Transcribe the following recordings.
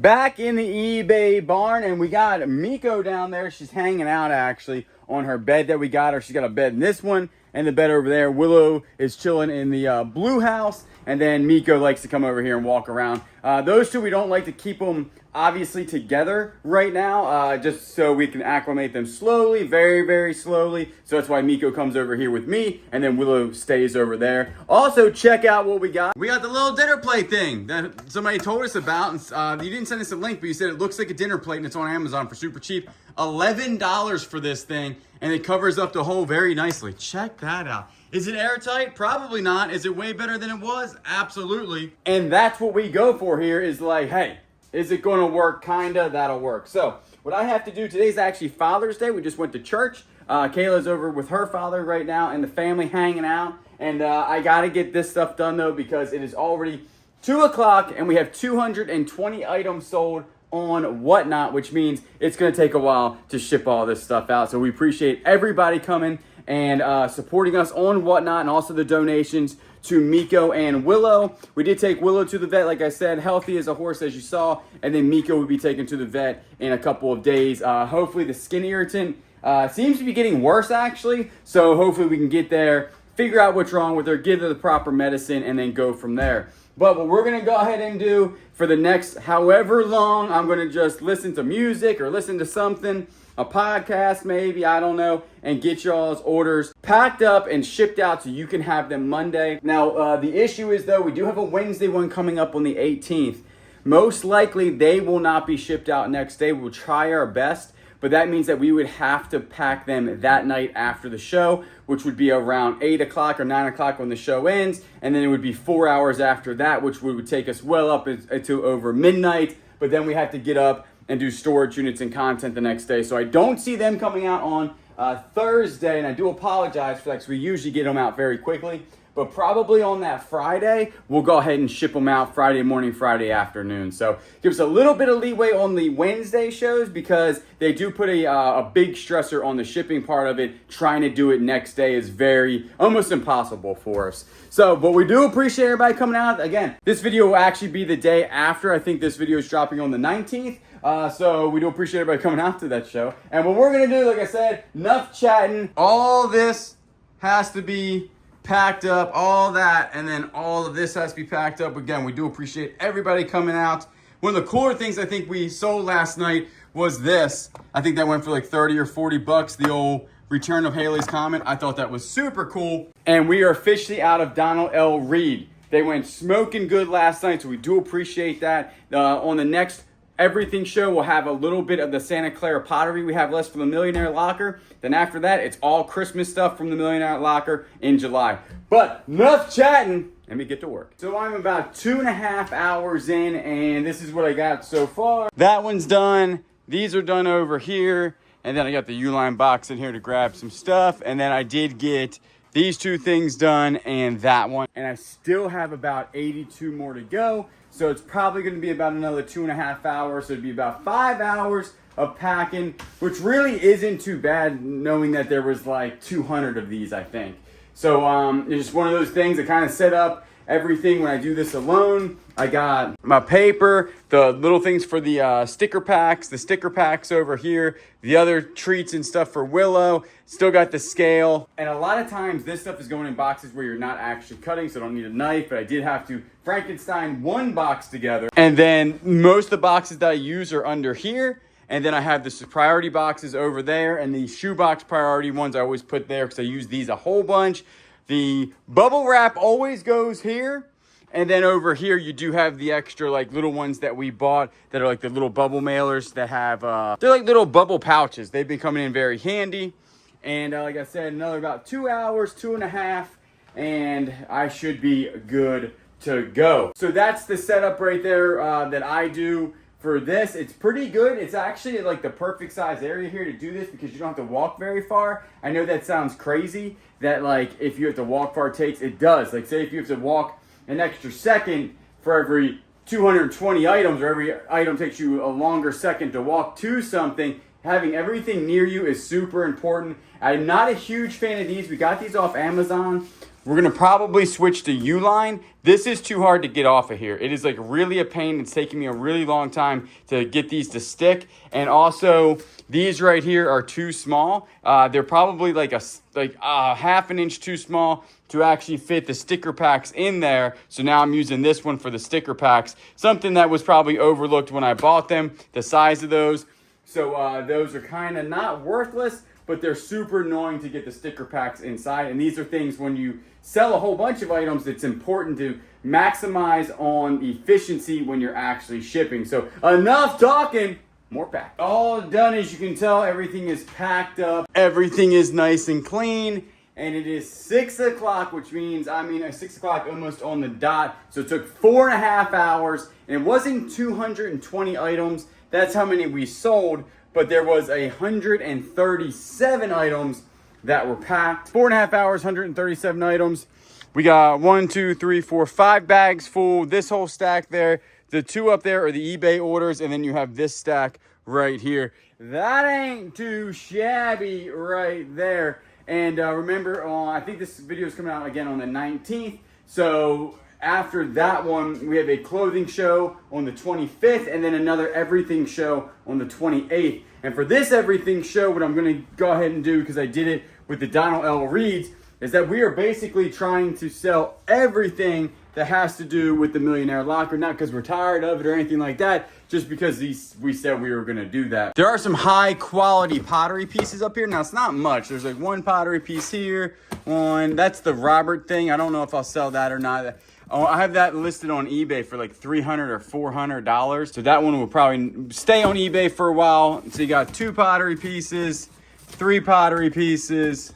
Back in the eBay barn, and we got Miko down there. She's hanging out actually on her bed that we got her. She's got a bed in this one and the bed over there. Willow is chilling in the blue house, and then Miko likes to come over here and walk around. Those two, we don't like to keep them obviously together right now, just so we can acclimate them slowly, very, very slowly. So that's why Miko comes over here with me, and then Willow stays over there. Also, check out what we got. We got the little dinner plate thing that somebody told us about. And, you didn't send us a link, but you said it looks like a dinner plate, and it's on Amazon for super cheap. $11 for this thing, and it covers up the hole very nicely. Check that out. Is it airtight? Probably not. Is it way better than it was? Absolutely. And that's what we go for here, is like, hey, is it going to work? Kinda. That'll work. So what I have to do today is actually Father's Day. We just went to church. Kayla's over with her father right now and the family hanging out. And I got to get this stuff done, though, because it is already 2 o'clock and we have 220 items sold on Whatnot, which means it's going to take a while to ship all this stuff out. So we appreciate everybody coming and supporting us on Whatnot, and also the donations to Miko and Willow. We did take Willow to the vet, like I said, healthy as a horse, as you saw, and then Miko will be taken to the vet in a couple of days. Hopefully the skin irritant seems to be getting worse, actually, so hopefully we can get there, figure out what's wrong with her, give her the proper medicine, and then go from there. But what we're going to go ahead and do for the next however long, I'm going to just listen to music or listen to something, a podcast maybe, I don't know, and get y'all's orders packed up and shipped out so you can have them Monday. Now, the issue is, though, we do have a Wednesday one coming up on the 18th. Most likely, they will not be shipped out next day. We'll try our best, but that means that we would have to pack them that night after the show, which would be around 8 o'clock or 9 o'clock when the show ends, and then it would be 4 hours after that, which would take us well up into over midnight, but then we have to get up and do storage units and content the next day. So I don't see them coming out on Thursday, and I do apologize for that because we usually get them out very quickly. But probably on that Friday, we'll go ahead and ship them out Friday morning, Friday afternoon. So give us a little bit of leeway on the Wednesday shows because they do put a big stressor on the shipping part of it. Trying to do it next day is almost impossible for us. So, but we do appreciate everybody coming out. Again, this video will actually be the day after. I think this video is dropping on the 19th. So we do appreciate everybody coming out to that show. And what we're going to do, like I said, enough chatting. All this has to be packed up, all that, and then all of this has to be packed up. Again, we do appreciate everybody coming out. One of the cooler things I think we sold last night was this. I think that went for like 30 or 40 bucks, the old Return of Haley's Comet. I thought that was super cool. And we are officially out of Donald L. Reed. They went smoking good last night, so we do appreciate that. On the next Everything show, we'll have a little bit of the Santa Clara pottery we have left for the Millionaire Locker. Then after that, it's all Christmas stuff from the Millionaire Locker in July. But enough chatting. Let me get to work. So I'm about 2.5 hours in, and this is what I got so far. That one's done. These are done over here. And then I got the Uline box in here to grab some stuff. And then I did get these two things done and that one. And I still have about 82 more to go. So it's probably going to be about another 2.5 hours. So it'd be about 5 hours of packing, which really isn't too bad knowing that there was like 200 of these, I think. So it's just one of those things that kind of set up everything when I do this alone. I got my paper, the little things for the sticker packs over here, the other treats and stuff for Willow. Still got the scale. And a lot of times this stuff is going in boxes where you're not actually cutting, so I don't need a knife, but I did have to Frankenstein one box together. And then most of the boxes that I use are under here. And then I have the priority boxes over there, and the shoebox priority ones I always put there because I use these a whole bunch. The bubble wrap always goes here. And then over here, you do have the extra like little ones that we bought that are like the little bubble mailers that have, they're like little bubble pouches. They've been coming in very handy. And like I said, another about 2 hours, 2.5, and I should be good to go. So that's the setup right there that I do for this. It's pretty good. It's actually like the perfect size area here to do this because you don't have to walk very far. I know that sounds crazy that like if you have to walk far it does. Like say if you have to walk an extra second for every 220 items or every item takes you a longer second to walk to something, having everything near you is super important. I'm not a huge fan of these. We got these off Amazon We're gonna probably switch to Uline. This is too hard to get off of here. It is like really a pain. It's taking me a really long time to get these to stick. And also, these right here are too small. They're probably like a half an inch too small to actually fit the sticker packs in there. So now I'm using this one for the sticker packs. Something that was probably overlooked when I bought them, the size of those. So those are kind of not worthless, but they're super annoying to get the sticker packs inside. And these are things when you sell a whole bunch of items, it's important to maximize on efficiency when you're actually shipping. So enough talking, more pack. All done, as you can tell, everything is packed up. Everything is nice and clean. And it is 6 o'clock, which means, 6 o'clock almost on the dot. So it took 4.5 hours, and it wasn't 220 items. That's how many we sold, but there was 137 items that were packed. 4.5 hours, 137 items. We got 5 bags full. This whole stack there. The 2 up there are the eBay orders, and then you have this stack right here. That ain't too shabby right there. And remember, I think this video is coming out again on the 19th. So after that one, we have a clothing show on the 25th, and then another everything show on the 28th. And for this everything show, what I'm going to go ahead and do, because I did it with the Donald L. Reeds, is that we are basically trying to sell everything that has to do with the Millionaire Locker. Not because we're tired of it or anything like that, just because we said we were going to do that. There are some high quality pottery pieces up here. Now, it's not much. There's like one pottery piece here. That's the Robert thing. I don't know if I'll sell that or not. I have that listed on eBay for like $300 or $400. So that one will probably stay on eBay for a while. So you got 2 pottery pieces, 3 pottery pieces,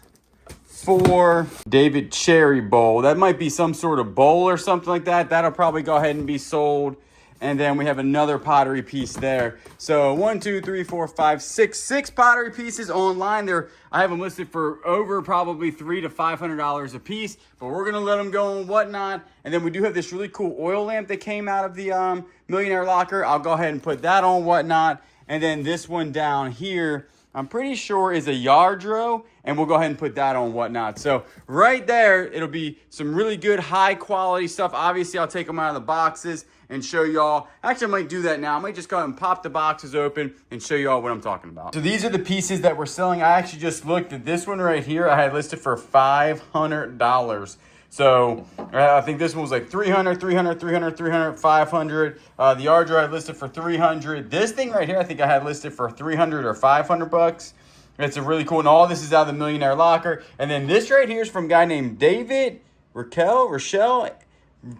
4 David Cherry bowl. That might be some sort of bowl or something like that. That'll probably go ahead and be sold. And then we have another pottery piece there. So 1, 2, 3, 4, 5, 6 pottery pieces online. I have them listed for over probably $300 to $500 a piece, but we're gonna let them go and whatnot. And then we do have this really cool oil lamp that came out of the Millionaire Locker. I'll go ahead and put that on whatnot. And then this one down here, I'm pretty sure is a Yardro, and we'll go ahead and put that on whatnot. So right there, it'll be some really good high quality stuff. Obviously, I'll take them out of the boxes and show y'all. Actually, I might do that now. I might just go ahead and pop the boxes open and show y'all what I'm talking about. So these are the pieces that we're selling. I actually just looked at this one right here. I had listed for $500. So I think this one was like $300, $300, $300, $300, $500. The Yardro I listed for $300. This thing right here, I think I had listed for $300 or $500. It's a really cool, and all this is out of the Millionaire Locker. And then this right here is from a guy named David Rochelle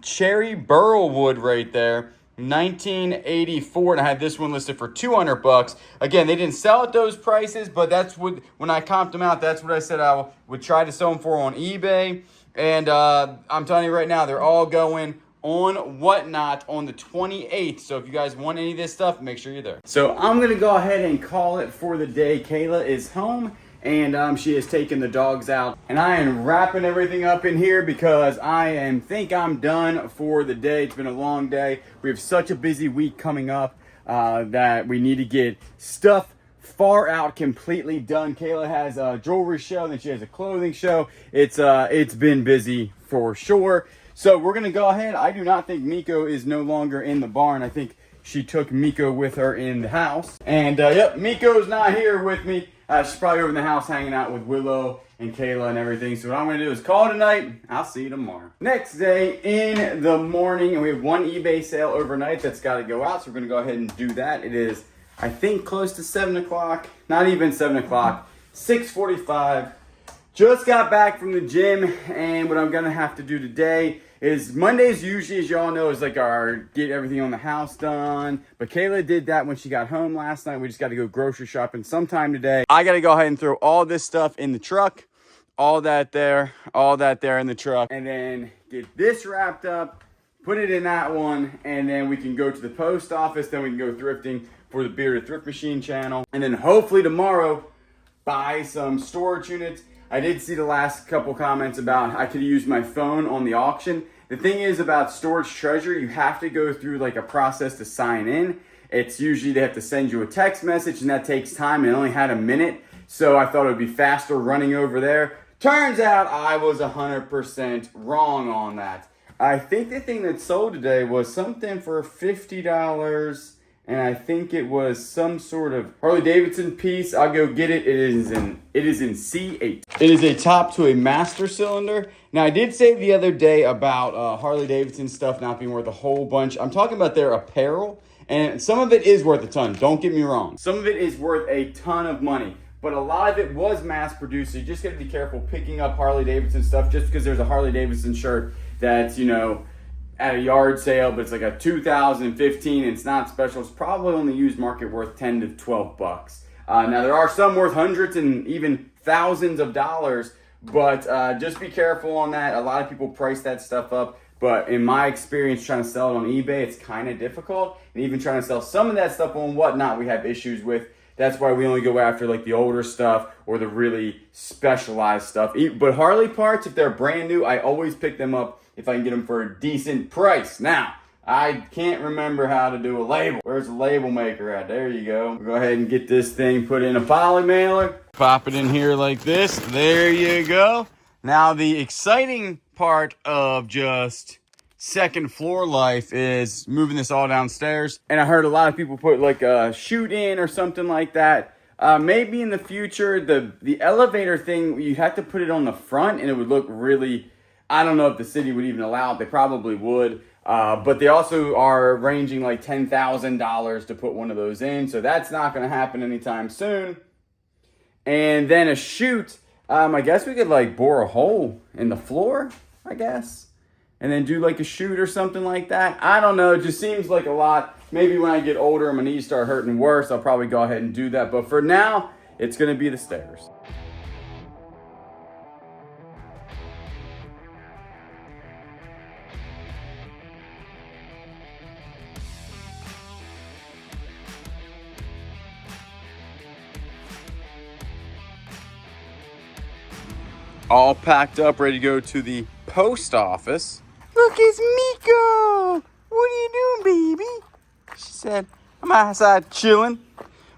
Cherry Burlwood right there, 1984, and I had this one listed for $200. Again, they didn't sell at those prices, but that's what, when I comped them out, that's what I said I would try to sell them for on eBay. And I'm telling you right now, they're all going on whatnot on the 28th. So if you guys want any of this stuff, make sure you're there. So I'm gonna go ahead and call it for the day. Kayla is home, and she has taken the dogs out, and I am wrapping everything up in here because I think I'm done for the day. It's been a long day. We have such a busy week coming up that we need to get stuff far out completely done. Kayla has a jewelry show, then she has a clothing show. It's been busy for sure. So we're gonna go ahead. I do not think Miko is no longer in the barn. I think she took Miko with her in the house. And yep, Miko's not here with me. She's probably over in the house hanging out with Willow and Kayla and everything. So what I'm going to do is call it a night. I'll see you tomorrow. Next day in the morning, and we have one eBay sale overnight that's got to go out. So we're going to go ahead and do that. It is, I think, close to 7 o'clock. Not even 7 o'clock. 6:45. Just got back from the gym, and what I'm going to have to do today is Mondays usually, as y'all know, is like our get everything on the house done. But Kayla did that when she got home last night. We just got to go grocery shopping sometime today. I got to go ahead and throw all this stuff in the truck. All that there in the truck. And then get this wrapped up, put it in that one, and then we can go to the post office. Then we can go thrifting for the Bearded Thrift Machine channel. And then hopefully tomorrow, buy some storage units. I did see the last couple comments about I could use my phone on the auction. The thing is about Storage Treasure, you have to go through like a process to sign in. It's usually they have to send you a text message, and that takes time, and it only had a minute. So I thought it would be faster running over there Turns out I was 100% wrong on that. I think the thing that sold today was something for $50, and I think it was some sort of Harley Davidson piece. I'll go get it. It is in C8. It is a top to a master cylinder. Now, I did say the other day about Harley Davidson stuff not being worth a whole bunch. I'm talking about their apparel, and some of it is worth a ton. Don't get me wrong. Some of it is worth a ton of money, but a lot of it was mass produced. So you just got to be careful picking up Harley Davidson stuff just because there's a Harley Davidson shirt that's, you know, at a yard sale, but it's like a 2015 and it's not special. It's probably only used market worth 10 to 12 bucks. Now there are some worth hundreds and even thousands of dollars, but just be careful on that. A lot of people price that stuff up, but in my experience trying to sell it on eBay, it's kind of difficult. And even trying to sell some of that stuff on Whatnot, we have issues with. That's why we only go after like the older stuff or the really specialized stuff. But Harley parts, if they're brand new, I always pick them up if I can get them for a decent price. Now, I can't remember how to do a label. Where's the label maker at? There you go. We'll go ahead and get this thing put in a poly mailer. Pop it in here like this. There you go. Now, the exciting part of just second floor life is moving this all downstairs. And I heard a lot of people put like a chute in or something like that. Maybe in the future, the elevator thing, you have to put it on the front and it would look really, I don't know if the city would even allow it. They probably would. But they also are ranging like $10,000 to put one of those in. So that's not going to happen anytime soon. And then a chute, I guess we could like bore a hole in the floor, I guess. And then do like a chute or something like that. I don't know. It just seems like a lot. Maybe when I get older and my knees start hurting worse, I'll probably go ahead and do that. But for now, it's going to be the stairs. All packed up, ready to go to the post office. Look, it's Miko. What are you doing, baby? She said, I'm outside chilling.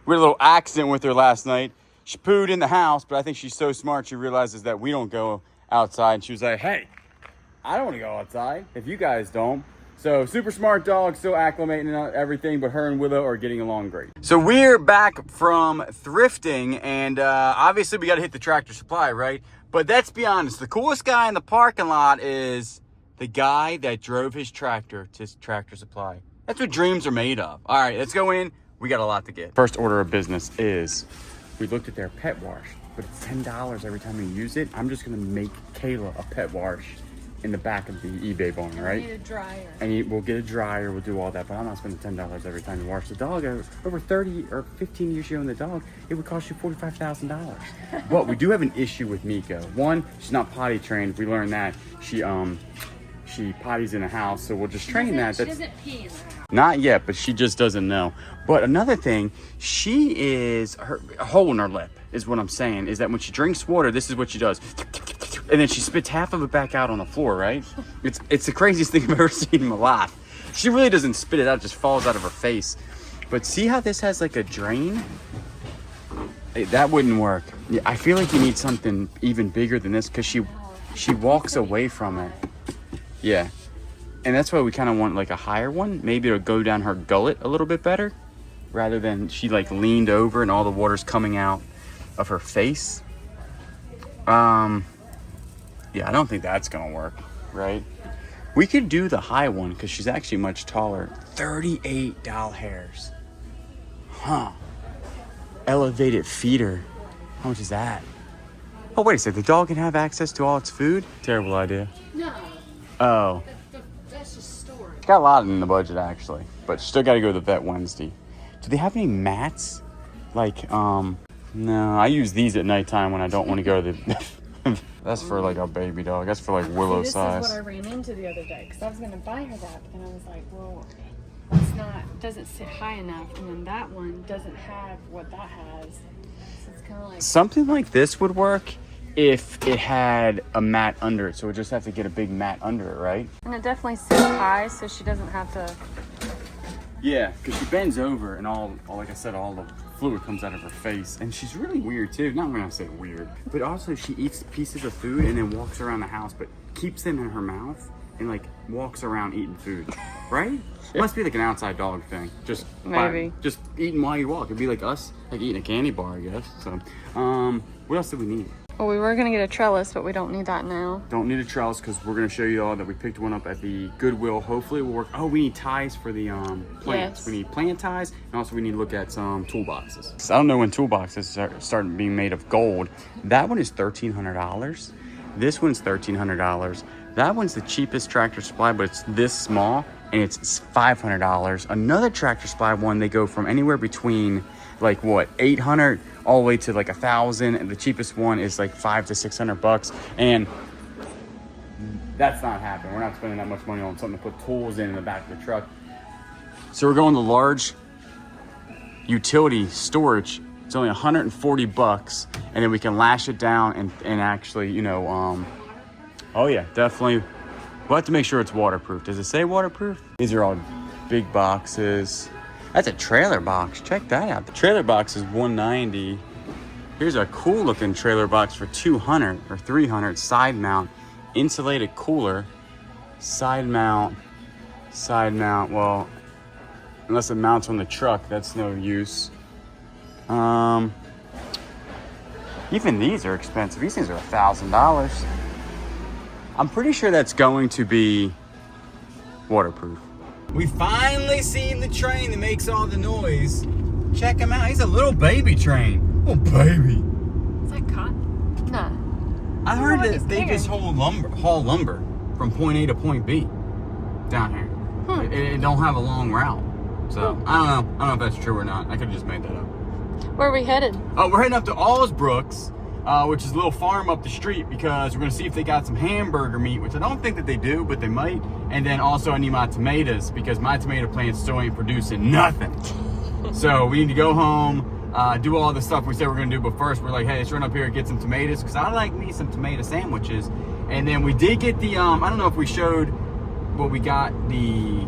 We had a little accident with her last night. She pooed in the house, but I think she's so smart she realizes that we don't go outside. And she was like, hey, I don't want to go outside if you guys don't. So super smart dog, still acclimating and everything, but her and Willow are getting along great. So we're back from thrifting, and obviously we got to hit the Tractor Supply, right? But let's be honest, the coolest guy in the parking lot is the guy that drove his tractor to Tractor Supply. That's what dreams are made of. All right, let's go in. We got a lot to get. First order of business is we looked at their pet wash, but it's $10 every time we use it. I'm just going to make Kayla a pet wash in the back of the eBay barn, right? We need a dryer. And we'll get a dryer, we'll do all that, but I'm not spending $10 every time you wash the dog. Over 30 or 15 years you own the dog, it would cost you $45,000. But we do have an issue with Miko. One, she's not potty trained. We learned that. She potties in a house, so we'll just train that. She doesn't pee in the house. Not yet, but she just doesn't know. But another thing, a hole in her lip is what I'm saying, is that when she drinks water, this is what she does. And then she spits half of it back out on the floor, right? It's the craziest thing I've ever seen in my life. She really doesn't spit it out, it just falls out of her face. But see how this has like a drain? That wouldn't work. Yeah, I feel like you need something even bigger than this because she walks away from it. Yeah. And that's why we kind of want like a higher one. Maybe it'll go down her gullet a little bit better rather than she like leaned over and all the water's coming out of her face. Yeah, I don't think that's gonna work, right? We could do the high one because she's actually much taller. 38 doll hairs. Huh. Elevated feeder. How much is that? Oh, wait a second. The dog can have access to all its food? Terrible idea. No. Oh. That's just storage. Got a lot in the budget, actually. But still got to go to the vet Wednesday. Do they have any mats? Like, no. I use these at nighttime when I don't want to go to the... That's for like a baby dog. That's for like Willow size. This is what I ran into the other day because I was going to buy her that, but then I was like, well, doesn't sit high enough, and then that one doesn't have what that has. So it's kind of like something like this would work if it had a mat under it. So we just have to get a big mat under it, right? And it definitely sits high, so she doesn't have to Yeah, because she bends over and all, like I said, all the fluid comes out of her face. And she's really weird too. Not when I say weird, but also she eats pieces of food and then walks around the house, but keeps them in her mouth and like walks around eating food, right? Must be like an outside dog thing. Just maybe. Just eating while you walk. It'd be like us, like eating a candy bar, I guess. So, what else do we need? Well, we were gonna get a trellis, but we don't need that now. Don't need a trellis because we're gonna show you all that we picked one up at the Goodwill. Hopefully it will work. Oh, we need ties for the plants. Yes. We need plant ties, and also we need to look at some toolboxes. So I don't know when toolboxes are starting being made of gold. That one is $1,300. This one's $1,300. That one's the cheapest Tractor Supply, but it's this small, and it's $500. Another Tractor Supply one, they go from anywhere between like what, 800 all the way to like 1,000, and the cheapest one is like $500 to $600, and that's not happening. We're not spending that much money on something to put tools in the back of the truck. So we're going to large utility storage. It's only $140, and then we can lash it down and actually, you know, oh yeah, definitely. We'll have to make sure it's waterproof. Does it say waterproof? These are all big boxes. That's a trailer box. Check that out. The trailer box is $190. Here's a cool looking trailer box for $200 or $300. Side mount, insulated cooler. Side mount. Well, unless it mounts on the truck, that's no use. Even these are expensive. These things are $1,000. I'm pretty sure that's going to be waterproof. We finally seen the train that makes all the noise. Check him out. He's a little baby train. Little baby. Is that cotton? No. I heard that they just haul lumber from point A to point B down here. It don't have a long route. So I don't know if that's true or not. I could have just made that up. Where are we headed? Oh, we're heading up to Allsbrooks, which is a little farm up the street, because we're going to see if they got some hamburger meat, which I don't think that they do, but they might. And then also I need my tomatoes, because my tomato plant still ain't producing nothing. So we need to go home, do all the stuff we said we're going to do, but first we're like, hey, let's run up here and get some tomatoes, because I like me some tomato sandwiches. And then we did get the, I don't know if we showed what we got. The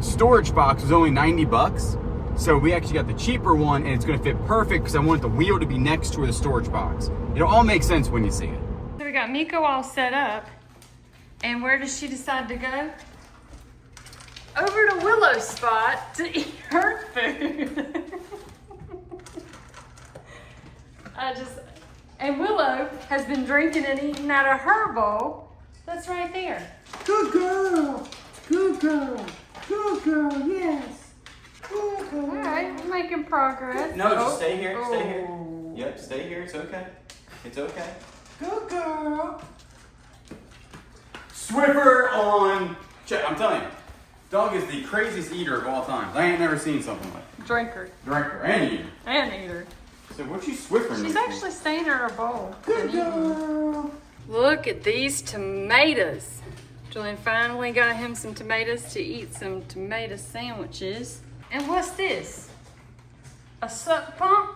storage box was only $90. So we actually got the cheaper one, and it's going to fit perfect because I want the wheel to be next to the storage box. It'll all make sense when you see it. So we got Miko all set up. And where does she decide to go? Over to Willow's spot to eat her food. And Willow has been drinking and eating out of her bowl. That's right there. Good girl. Good girl. Good girl, yes. All right, we're making progress. No, just stay here. Stay here. Yep, stay here. It's okay. It's okay. Good girl. Swiffer on. Check. I'm telling you, dog is the craziest eater of all time. I ain't never seen something like it. Drinker. Drinker and eater. And eater. So what's she Swiffering? She's actually staying in her bowl. Good girl. Look at these tomatoes. Julian finally got him some tomatoes to eat some tomato sandwiches. And what's this? A sub pump?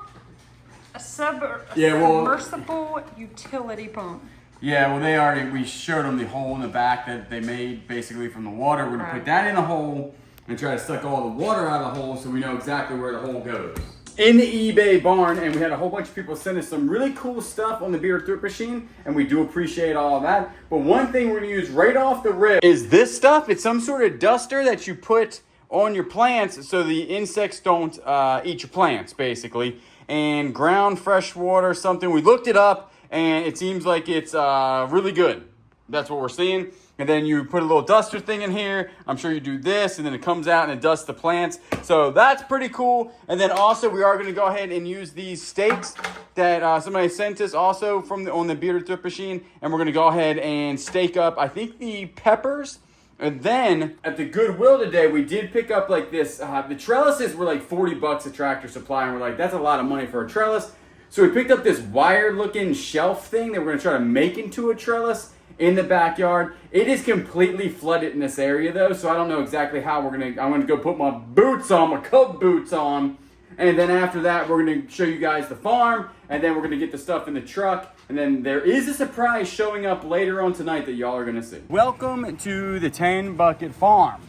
A submersible utility pump. Yeah, well we showed them the hole in the back that they made basically from the water. We're gonna put that in the hole and try to suck all the water out of the hole so we know exactly where the hole goes. In the eBay barn, and we had a whole bunch of people send us some really cool stuff on the Bearded Thrift Machine, and we do appreciate all of that. But one thing we're gonna use right off the rip is this stuff. It's some sort of duster that you put on your plants so the insects don't eat your plants, basically. And ground fresh water, something. We looked it up, and it seems like it's really good. That's what we're seeing. And then you put a little duster thing in here. I'm sure you do this, and then it comes out and it dusts the plants. So that's pretty cool. And then also we are going to go ahead and use these stakes that somebody sent us also from on the Bearded Thrift Machine. And we're going to go ahead and stake up, I think, the peppers. And then at the Goodwill today, we did pick up like this. The trellises were like $40 at Tractor Supply, and we're like, that's a lot of money for a trellis. So we picked up this wire-looking shelf thing that we're going to try to make into a trellis in the backyard. It is completely flooded in this area though, so I don't know exactly how we're going to. I'm going to go put my boots on, my Cub boots on, And then after that, we're going to show you guys the farm, and then we're going to get the stuff in the truck. And then there is a surprise showing up later on tonight that y'all are going to see. Welcome to the 10 Bucket Farm.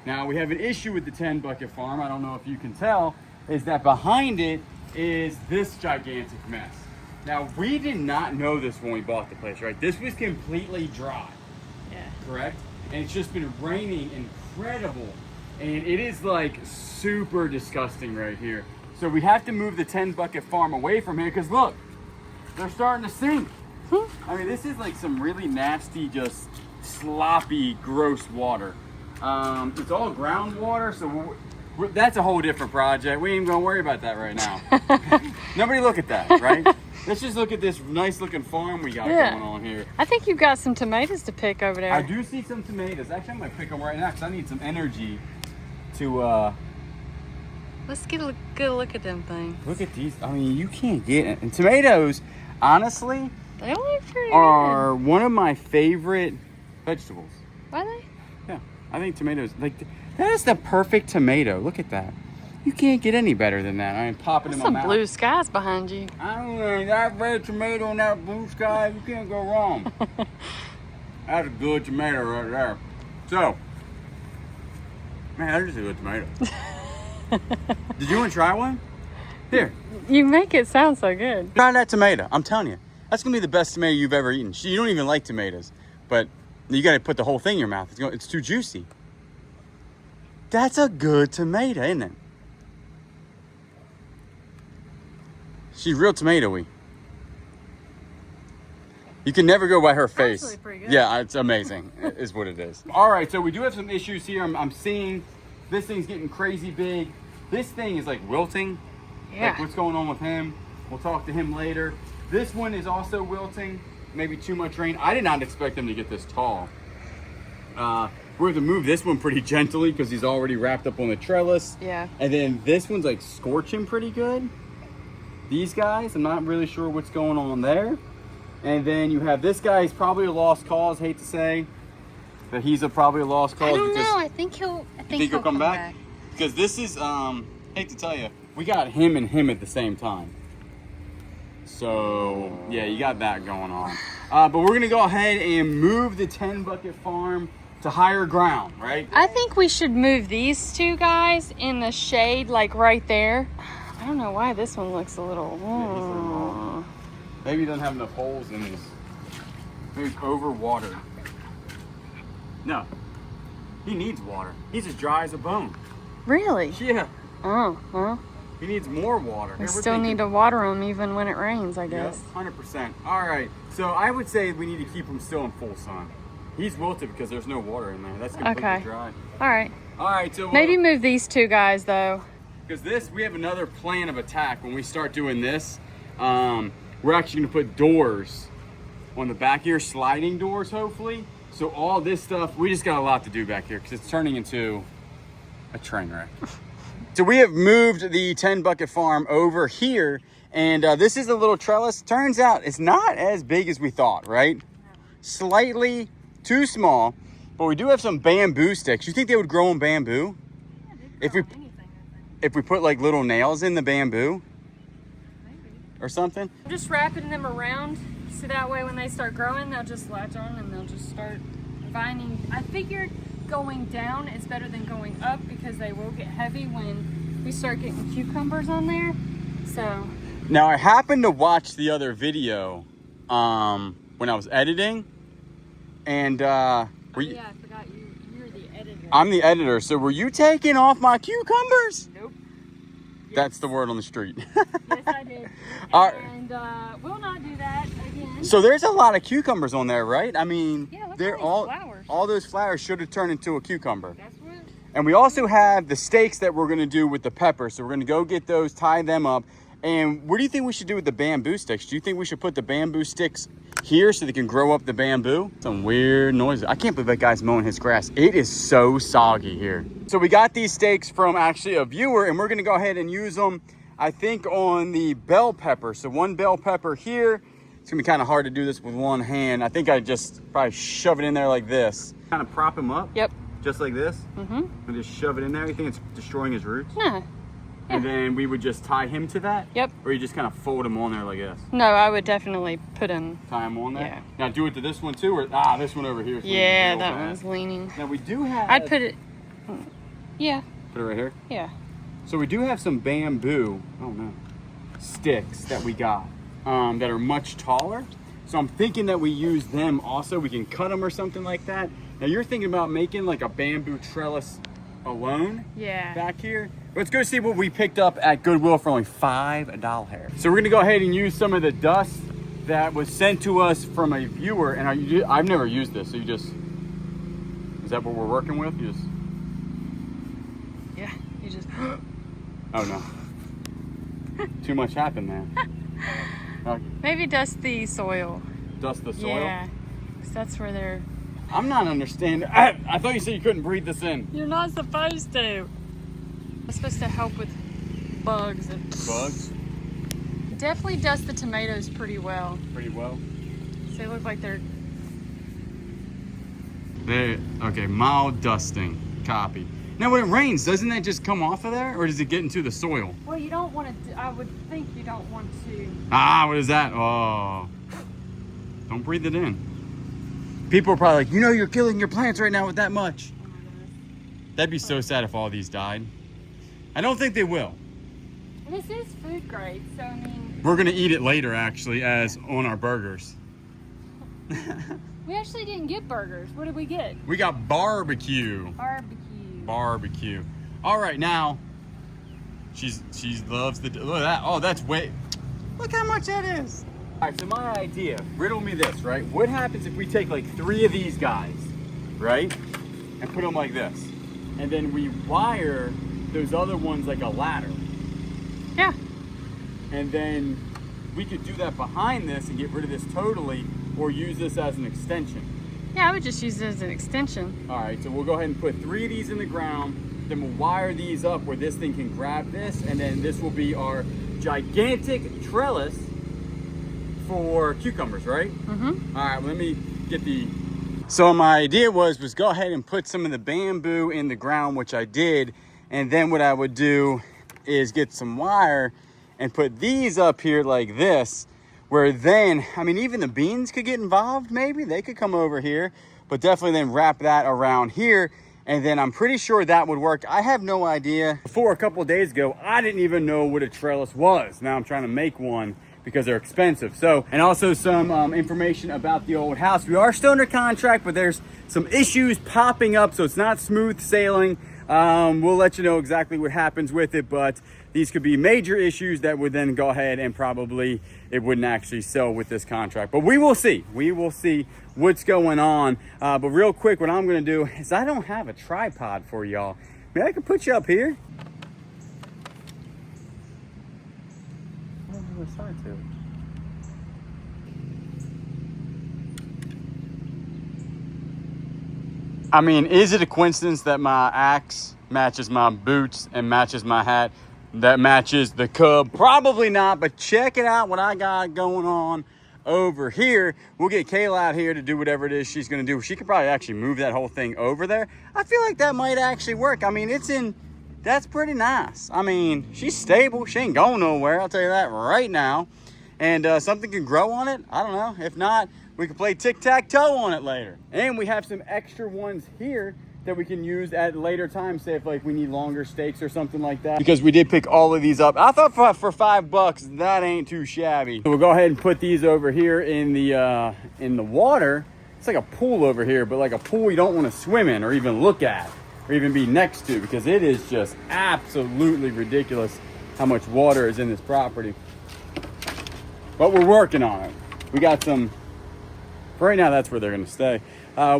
Now, we have an issue with the 10 Bucket Farm. I don't know if you can tell, is that behind it is this gigantic mess. Now, we did not know this when we bought the place, right? This was completely dry. Yeah. Correct? And it's just been raining incredible. And it is like super disgusting right here. So we have to move the 10 Bucket Farm away from here because look, they're starting to sink. I mean, this is like some really nasty, just sloppy, gross water. It's all groundwater, so that's a whole different project. We ain't even gonna worry about that right now. Nobody look at that, right? Let's just look at this nice looking farm we got going on here. I think you've got some tomatoes to pick over there. I do see some tomatoes. Actually, I'm gonna pick them right now because I need some energy to Let's get a good look at them things. look at these. I mean, you can't get it. And tomatoes, honestly, They look pretty are one of my favorite vegetables. good. Are they? Yeah, I think tomatoes, like, that is the perfect tomato. Look at that. You can't get any better than that. I mean, pop it in my Some mouth. blue skies behind you. I don't know, that red tomato and that blue sky, you can't go wrong. That's a good tomato right there. So, man, that is a good tomato. Did you want to try one? Here, You make it sound so good. try that tomato. I'm telling you, that's gonna be the best tomato you've ever eaten. You don't even like tomatoes, but you gotta put the whole thing in your mouth. It's too juicy. That's a good tomato, isn't it? She's real tomatoey. You can never go by her face. Actually pretty good. Yeah, it's amazing, is what it is. All right, so we do have some issues here. I'm seeing this thing's getting crazy big. This thing is like wilting. Yeah. Like, what's going on with him? We'll talk to him later. This one is also wilting. Maybe too much rain. I did not expect him to get this tall. We're going to move this one pretty gently because he's already wrapped up on the trellis. Yeah. And then this one's like scorching pretty good. These guys, I'm not really sure what's going on there. And then you have this guy. He's probably a lost cause. Hate to say that he's probably a lost cause. I don't know. I think he'll Come back. Because this is, hate to tell you, we got him and him at the same time. So, yeah, you got that going on. But we're going to go ahead and move the 10 Bucket Farm to higher ground, right? I think we should move these two guys in the shade, like right there. I don't know why this one looks a little. Yeah, he's a little raw. Maybe he doesn't have enough holes in his. Maybe he's overwatered. No. He needs water. He's as dry as a bone. Really? Yeah. Oh, well. He needs more water. We still need to water them even when it rains, I guess. Yep, 100%. All right. So I would say we need to keep him still in full sun. He's wilted because there's no water in there. That's completely dry. All right. All right. So Maybe move these two guys, though. because we have another plan of attack when we start doing this. We're actually going to put doors on the back here, sliding doors, hopefully. So all this stuff, we just got a lot to do back here because it's turning into a train wreck. So we have moved the 10 Bucket Farm over here, and this is a little trellis. Turns out it's not as big as we thought, right? Slightly too small, but we do have some bamboo sticks. You think they would grow in bamboo? Yeah, if we put like little nails in the bamboo? Or something? I'm just wrapping them around so that way when they start growing, they'll just latch on and they'll just start vining. I figured going down is better than going up because they will get heavy when we start getting cucumbers on there. So now I happened to watch the other video when I was editing, and yeah, I forgot you're the editor. I'm the editor. So were you taking off my cucumbers? Nope. That's the word on the street. Yes, I did. And we'll not do that again. So there's a lot of cucumbers on there, right? I mean, Yeah, look they're at all these flowers. all those flowers should have turned into a cucumber. That's what. And we also have the stakes that we're going to do with the pepper. So we're going to go get those, tie them up. And what do you think we should do with the bamboo sticks? Do you think we should put the bamboo sticks here so they can grow up the bamboo? Some weird noises. I can't believe that guy's mowing his grass. It is so soggy here. So we got these stakes from actually a viewer, and we're going to go ahead and use them, I think, on the bell pepper. So one bell pepper here. It's going to be kind of hard to do this with one hand. I think I just probably shove it in there like this. Kind of prop him up. Yep. Just like this. Mm-hmm. And just shove it in there. You think it's destroying his roots? No. And then we would just tie him to that? Yep. Or you just kind of fold him on there like this? No, I would definitely put him. Tie him on there? Yeah. Now do it to this one too, or this one over here. Yeah, that one's leaning. Now we do have... I'd put it, yeah. Put it right here? Yeah. So we do have some bamboo, sticks that we got that are much taller. So I'm thinking that we use them also. We can cut them or something like that. Now you're thinking about making like a bamboo trellis alone back here. Let's go see what we picked up at Goodwill for only $5. So we're gonna go ahead and use some of the dust that was sent to us from a viewer. And I've never used this, so is that what we're working with? You just oh no. Too much happened there. Maybe dust the soil. Dust the soil? Yeah, because that's where they're... I'm not understanding. I thought you said you couldn't breathe this in. You're not supposed to. It's supposed to help with bugs. Bugs? Definitely dust the tomatoes pretty well. Pretty well? So they look like they're... Okay, mild dusting. Copy. Now when it rains, doesn't that just come off of there, or does it get into the soil? Well, you don't want to... I would think you don't want to... What is that? Oh. Don't breathe it in. People are probably like, you're killing your plants right now with that much. Oh my goodness. That'd be so sad if all these died. I don't think they will. This is food grade, so I mean... We're gonna eat it later, actually, as on our burgers. We actually didn't get burgers. What did we get? We got barbecue. Barbecue. All right, now she loves the look at that. Oh, that's way. Look how much that is. All right, so my idea. Riddle me this, right? What happens if we take like 3 of these guys, right, and put them like this, and then we wire those other ones like a ladder? Yeah. And then we could do that behind this and get rid of this totally, or use this as an extension. Yeah, I would just use it as an extension. All right, so we'll go ahead and put 3 of these in the ground, then we'll wire these up where this thing can grab this, and then this will be our gigantic trellis for cucumbers, right? Mm-hmm. All right, let me get the... So my idea was go ahead and put some of the bamboo in the ground, which I did, and then what I would do is get some wire and put these up here like this, where then, I mean, even the beans could get involved, maybe. They could come over here, but definitely then wrap that around here, and then I'm pretty sure that would work. I have no idea. Before a couple of days ago, I didn't even know what a trellis was. Now I'm trying to make one because they're expensive. So, and also some information about the old house. We are still under contract, but there's some issues popping up, so it's not smooth sailing. We'll let you know exactly what happens with it, but these could be major issues that would then go ahead and probably it wouldn't actually sell with this contract. But we will see. We will see what's going on. But real quick, what I'm going to do is I don't have a tripod for y'all. Maybe I can put you up here. I mean, is it a coincidence that my axe matches my boots and matches my hat that matches the cub? Probably not, but check it out what I got going on over here. We'll get Kayla out here to do whatever it is she's gonna do. She could probably actually move that whole thing over there. I feel like that might actually work. I mean, that's pretty nice. I mean, she's stable. She ain't going nowhere. I'll tell you that right now. And something can grow on it. I don't know. If not, we can play tic-tac-toe on it later. And we have some extra ones here that we can use at later time, say if like we need longer stakes or something like that. Because we did pick all of these up. I thought for $5, that ain't too shabby. So we'll go ahead and put these over here in the water. It's like a pool over here, but like a pool you don't want to swim in or even look at or even be next to, because it is just absolutely ridiculous how much water is in this property. But we're working on it. We got some, for right now, that's where they're gonna stay.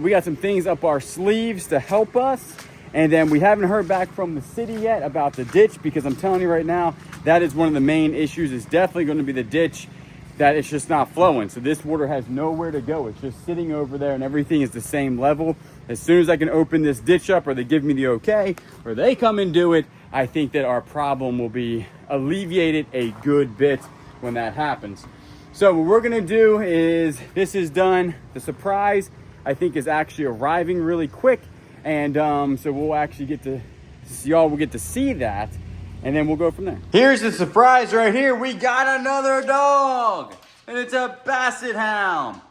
We got some things up our sleeves to help us. And then we haven't heard back from the city yet about the ditch, because I'm telling you right now, that is one of the main issues. It's definitely gonna be the ditch, that it's just not flowing. So this water has nowhere to go. It's just sitting over there and everything is the same level. As soon as I can open this ditch up, or they give me the okay, or they come and do it, I think that our problem will be alleviated a good bit when that happens. So what we're gonna do is, this is done. The surprise, I think, is actually arriving really quick. And so we'll actually get to, y'all will get to see that. and then we'll go from there. Here's the surprise right here. We got another dog, and it's a Basset Hound.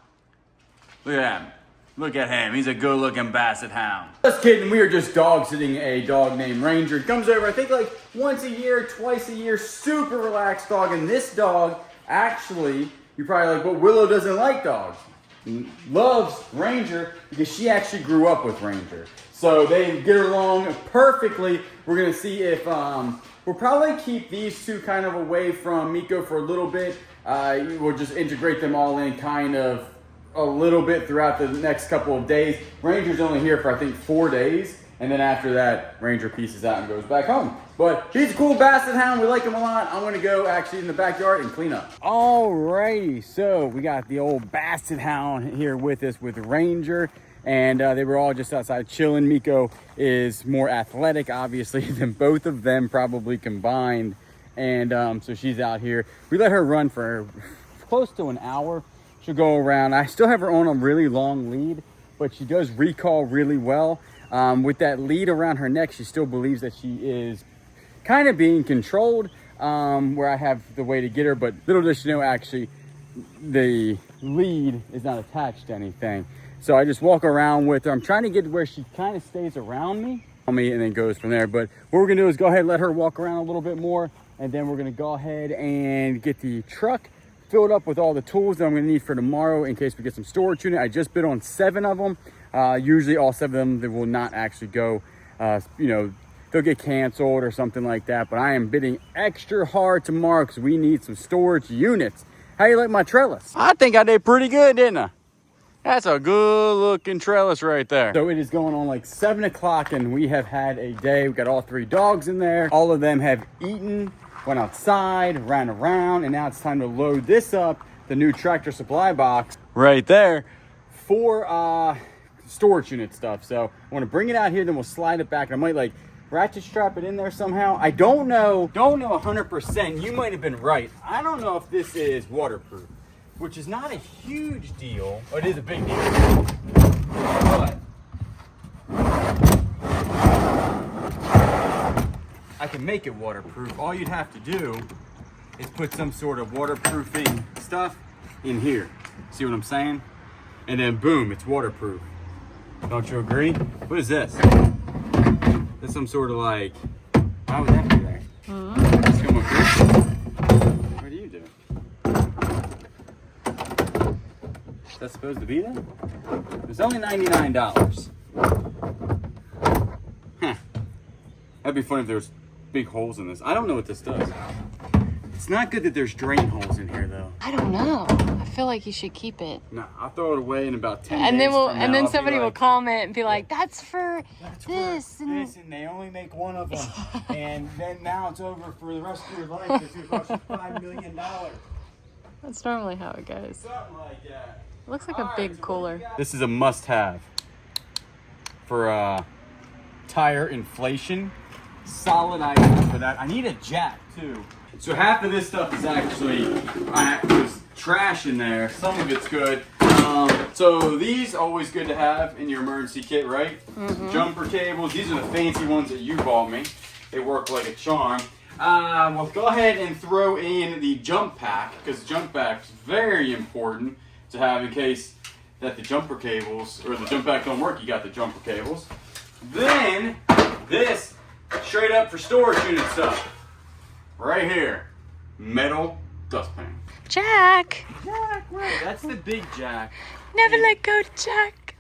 Look at him. Look at him. He's a good-looking Basset Hound. Just kidding. We are just dog sitting a dog named Ranger. He comes over, I think, like once a year, twice a year. Super relaxed dog. And this dog, actually, you're probably like, well, Willow doesn't like dogs. Loves Ranger because she actually grew up with Ranger. So they get along perfectly. We're going to see if we'll probably keep these two kind of away from Miko for a little bit. We'll just integrate them all in kind of a little bit throughout the next couple of days. Ranger's only here for I think 4 days, and then after that Ranger pieces out and goes back home. But he's a cool Basset Hound. We like him a lot. I'm gonna go actually in the backyard and clean up. Alrighty, so we got the old Basset Hound here with us with Ranger, and they were all just outside chilling. Miko is more athletic obviously than both of them probably combined, and so she's out here. We let her run for close to an hour. She'll go around. I still have her on a really long lead, but she does recall really well. With that lead around her neck, she still believes that she is kind of being controlled, where I have the way to get her, but little does she know, actually, the lead is not attached to anything. So I just walk around with her. I'm trying to get to where she kind of stays around me, and then goes from there. But what we're gonna do is go ahead and let her walk around a little bit more, and then we're gonna go ahead and get the truck filled up with all the tools that I'm going to need for tomorrow in case we get some storage unit. I just bid on 7 of them. Usually all 7 of them, they will not actually go, you know, they'll get canceled or something like that. But I am bidding extra hard tomorrow because we need some storage units. How you like my trellis? I think I did pretty good, didn't I? That's a good looking trellis right there. So it is going on like 7 o'clock and we have had a day. We got all 3 dogs in there. All of them have eaten, went outside, ran around, and now it's time to load this up, the new Tractor Supply box right there, for storage unit stuff. So I want to bring it out here, then we'll slide it back. I might like ratchet strap it in there somehow. I don't know 100%. You might have been right. I don't know if this is waterproof, which is not a huge deal. Oh, it is a big deal. But I can make it waterproof. All you'd have to do is put some sort of waterproofing stuff in here. See what I'm saying? And then boom, it's waterproof. Don't you agree? What is this? That's some sort of like, why would that be there? Let's come up here. What do you do? Is that supposed to be there? It's only $99. Huh. That'd be funny if there was big holes in this. I don't know what this does. It's not good that there's drain holes in here though. I don't know. I feel like you should keep it. No, I'll throw it away in about 10 and days then then somebody will comment and be like, that's for this. And they only make 1 of them. And then now it's over for the rest of your life. It's going to cost you $5 million. That's normally how it goes. Something like that. It looks like a big cooler. This is a must-have for tire inflation. Solid item for that. I need a jack too. So half of this stuff is actually, there's trash in there. Some of it's good. So these always good to have in your emergency kit, right? Jumper cables. These are the fancy ones that you bought me. They work like a charm. Well, go ahead and throw in the jump pack, because the jump pack is very important to have in case that the jumper cables or the jump pack don't work. You got the jumper cables. Then this straight up for storage unit stuff. Right here. Metal dustpan. Jack. Jack, right. That's the big jack. Never let go to Jack.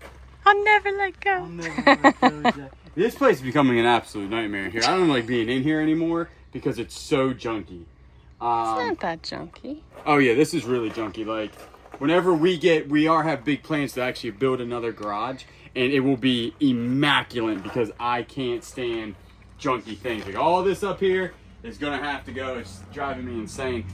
I'll never let go. I'll never let go, Jack. This place is becoming an absolute nightmare here. I don't like being in here anymore because it's so junky. It's not that junky. Oh yeah, this is really junky. Like, whenever we have big plans to actually build another garage, and it will be immaculate because I can't stand junky things. Like all this up here is gonna have to go. It's driving me insane.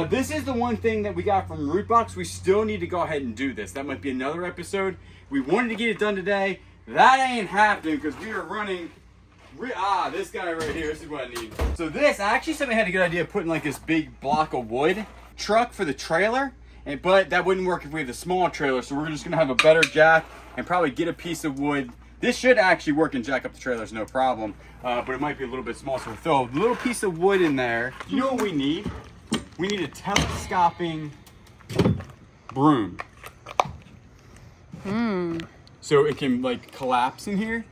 This is the one thing that we got from Rootbox. We still need to go ahead and do this. That might be another episode. We wanted to get it done today. That ain't happening because we are running. This guy right here. This is what I need. So this, I actually said I had a good idea of putting like this big block of wood truck for the trailer, but that wouldn't work if we have the small trailer. So we're just gonna have a better jack and probably get a piece of wood This should actually work and jack up the trailers, no problem. But it might be a little bit small, so we'll throw a little piece of wood in there. You know what we need? We need a telescoping broom. So it can like collapse in here.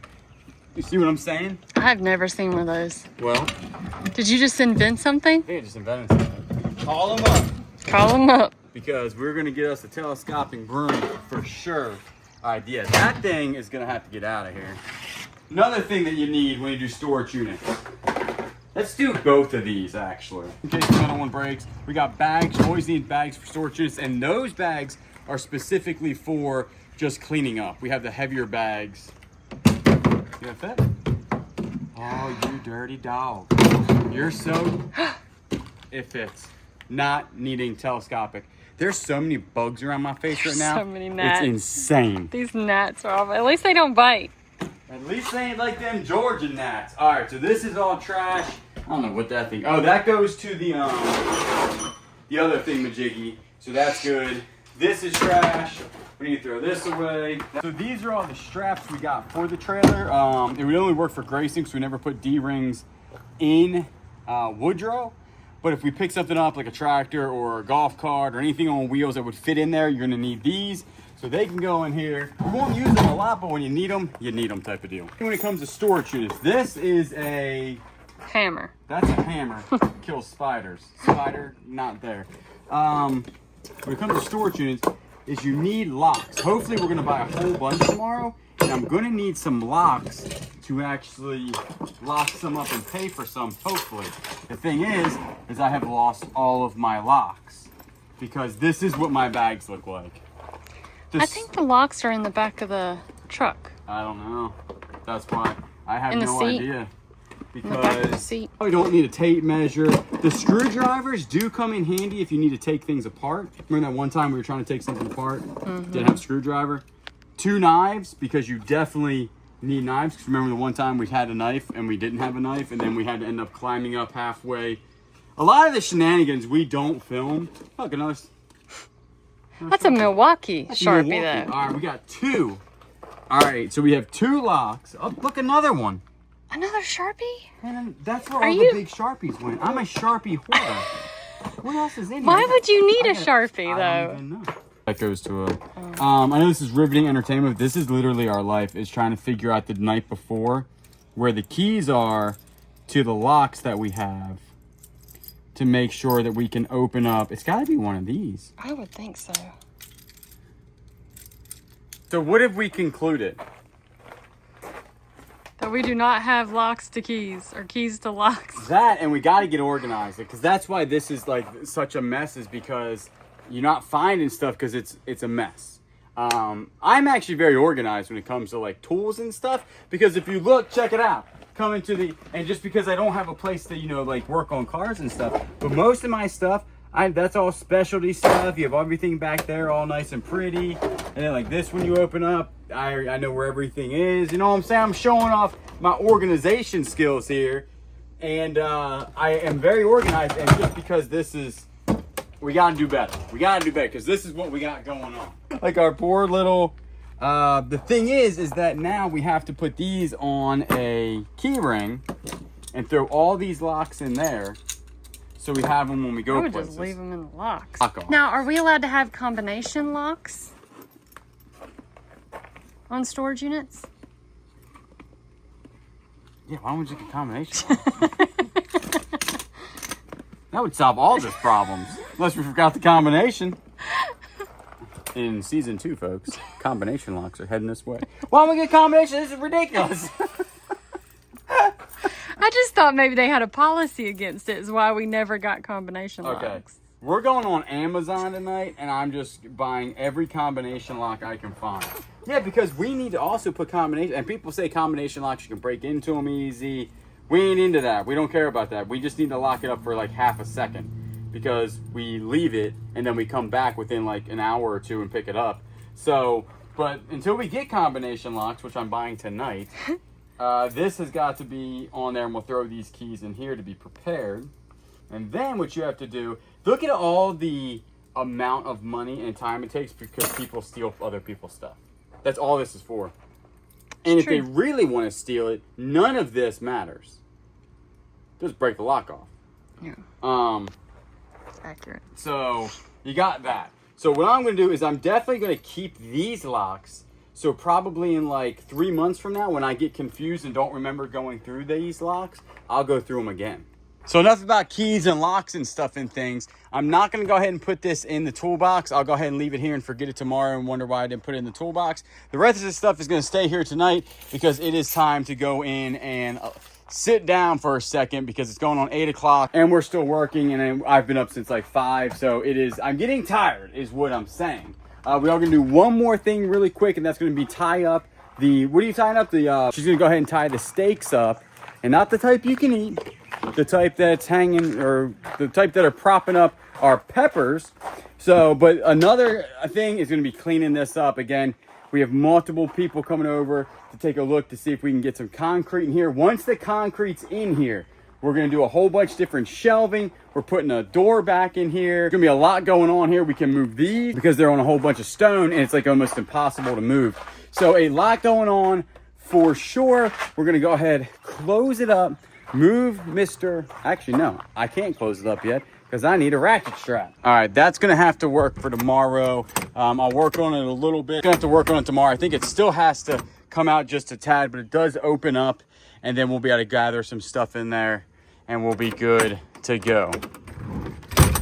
You see what I'm saying? I've never seen one of those. Well, Did you just invent something? I just invented something. Call them up. Call them up. Because we're gonna get us a telescoping broom for sure. Idea. That thing is gonna have to get out of here. Another thing that you need when you do storage units. Let's do both of these actually. In case the other one breaks. We got bags. You always need bags for storage units, and those bags are specifically for just cleaning up. We have the heavier bags. You that fit? Oh, you dirty dog. You're so... It fits. Not needing telescopic. There's so many bugs around my face right now. So many gnats. It's insane. These gnats are all... At least they don't bite. At least they ain't like them Georgia gnats. All right, so this is all trash. I don't know what that thing... Oh, that goes to the other thingamajiggy. So that's good. This is trash. We need to throw this away. So these are all the straps we got for the trailer. It would only work for gracing, so we never put D-rings in Woodrow. But if we pick something up like a tractor or a golf cart or anything on wheels that would fit in there, you're gonna need these. So they can go in here. We won't use them a lot, but when you need them type of deal. When it comes to storage units, this is a... Hammer. That's a hammer. Kills spiders. Spider, not there. When it comes to storage units, is you need locks. Hopefully we're gonna buy a whole bunch tomorrow, and I'm gonna need some locks to actually lock some up and pay for some, hopefully. The thing is I have lost all of my locks because this is what my bags look like. I think the locks are in the back of the truck. I don't know. That's why I have In the no seat? idea. In the back of the Because seat. we don't need a tape measure. The screwdrivers do come in handy if you need to take things apart. Remember that one time we were trying to take something apart? Didn't have a screwdriver. 2 knives, because you definitely need knives. Because remember the one time we had a knife and we didn't have a knife, and then we had to end up climbing up halfway. A lot of the shenanigans we don't film. Look, another... That's a Milwaukee Sharpie, Milwaukee. though. All right, we got 2. All right, so we have 2 locks. Oh, look, another one. Another Sharpie? Man, that's where Are all you- the big Sharpies went. I'm a Sharpie hoarder. What else is in here? Why would you need a I Sharpie, don't though? even know. That goes to a... I know this is riveting entertainment. This is literally our life, is trying to figure out the night before where the keys are to the locks that we have to make sure that we can open up. It's got to be one of these. I would think so. So what have we concluded? That we do not have locks to keys or keys to locks. That, and we got to get organized, because that's why this is like such a mess, is because you're not finding stuff because it's a mess. I'm actually very organized when it comes to like tools and stuff, because if you look, check it out. Coming to the, and just because I don't have a place to, you know, like work on cars and stuff, but most of my stuff, that's all specialty stuff. You have everything back there all nice and pretty. And then like this, when you open up, I know where everything is. You know what I'm saying? I'm showing off my organization skills here. And I am very organized. And just because this is, we gotta do better. We gotta do better, because this is what we got going on. Like our poor little, the thing is that now we have to put these on a key ring and throw all these locks in there. So we have them when we go I would places. just leave them in the locks. Lock off. Now, are we allowed to have combination locks on storage units? Yeah, why don't we just get combination locks? That would solve all these problems. Unless we forgot the combination. In season 2, folks, combination locks are heading this way. Why don't we get combination? This is ridiculous. I just thought maybe they had a policy against it, is why we never got combination Okay. locks. We're going on Amazon tonight, and I'm just buying every combination lock I can find. Yeah, because we need to also put combination, and people say combination locks, you can break into them easy. We ain't into that. We don't care about that. We just need to lock it up for like half a second, because we leave it, and then we come back within like an hour or 2 and pick it up. So, but until we get combination locks, which I'm buying tonight, this has got to be on there, and we'll throw these keys in here to be prepared. And then what you have to do, look at all the amount of money and time it takes because people steal other people's stuff. That's all this is for. And if they really want to steal it, none of this matters. Just break the lock off. Yeah. Accurate. So you got that. So what I'm going to do is I'm definitely going to keep these locks. So probably in like 3 months from now, when I get confused and don't remember going through these locks, I'll go through them again. So enough about keys and locks and stuff and things. I'm not going to go ahead and put this in the toolbox. I'll go ahead and leave it here and forget it tomorrow and wonder why I didn't put it in the toolbox. The rest of this stuff is going to stay here tonight because it is time to go in and sit down for a second because it's going on 8 o'clock and we're still working, and I've been up since like 5. So I'm getting tired is what I'm saying. We are going to do one more thing really quick, and that's going to be tie up what are you tying up? She's going to go ahead and tie the steaks up, and not the type you can eat, the type that's hanging, or the type that are propping up our peppers. So, but another thing is going to be cleaning this up. Again, we have multiple people coming over to take a look to see if we can get some concrete in here. Once the concrete's in here, we're going to do a whole bunch of different shelving. We're putting a door back in here. There's going to be a lot going on here. We can move these because they're on a whole bunch of stone and it's like almost impossible to move. So a lot going on for sure. We're going to go ahead, close it up, move actually, no, I can't close it up yet because I need a ratchet strap. All right, that's going to have to work for tomorrow. I'll work on it a little bit. Going to have to work on it tomorrow. I think it still has to come out just a tad, but it does open up, and then we'll be able to gather some stuff in there and we'll be good to go.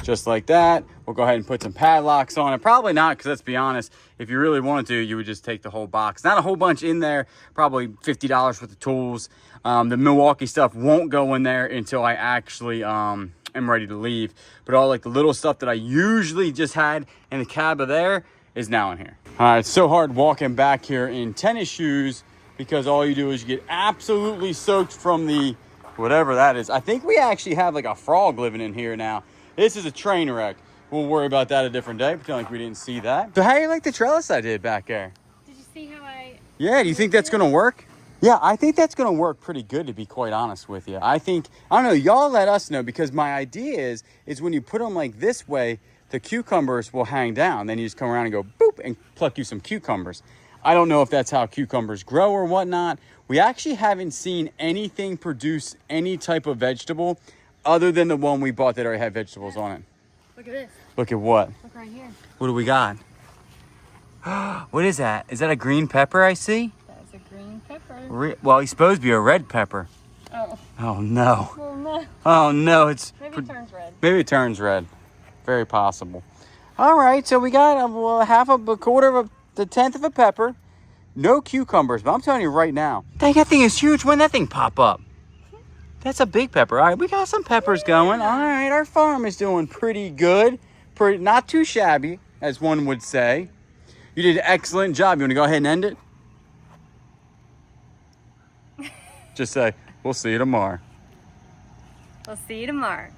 Just like that. We'll go ahead and put some padlocks on it. Probably not, because let's be honest, if you really wanted to, you would just take the whole box. Not a whole bunch in there, probably $50 worth of tools. The Milwaukee stuff won't go in there until I actually am ready to leave. But all like the little stuff that I usually just had in the cab of there is now in here. All right, it's so hard walking back here in tennis shoes because all you do is you get absolutely soaked from the whatever that is. I think we actually have like a frog living in here now. This is a train wreck. We'll worry about that a different day. Pretend like we didn't see that. So how do you like the trellis I did back there? Did you see how Yeah, do you think that's going to work? Yeah, I think that's going to work pretty good, to be quite honest with you. I don't know, y'all let us know, because my idea is when you put them like this way, the cucumbers will hang down. Then you just come around and go boop and pluck you some cucumbers. I don't know if that's how cucumbers grow or whatnot. We actually haven't seen anything produce any type of vegetable other than the one we bought that already had vegetables on it. Look at this. Look at what? Look right here. What do we got? What is that? Is that a green pepper I see? That's a green pepper. Well, he's supposed to be a red pepper. Oh. Oh, no. Oh, no. Oh, no. Maybe it turns red. Maybe it turns red. Very possible. All right, so we got a quarter of the tenth of a pepper. No cucumbers, but I'm telling you right now, dang, that thing is huge. When did that thing pop up? That's a big pepper. All right, we got some peppers going. All right, our farm is doing pretty good. Not too shabby, as one would say. You did an excellent job. You want to go ahead and end it? Just say, we'll see you tomorrow. We'll see you tomorrow.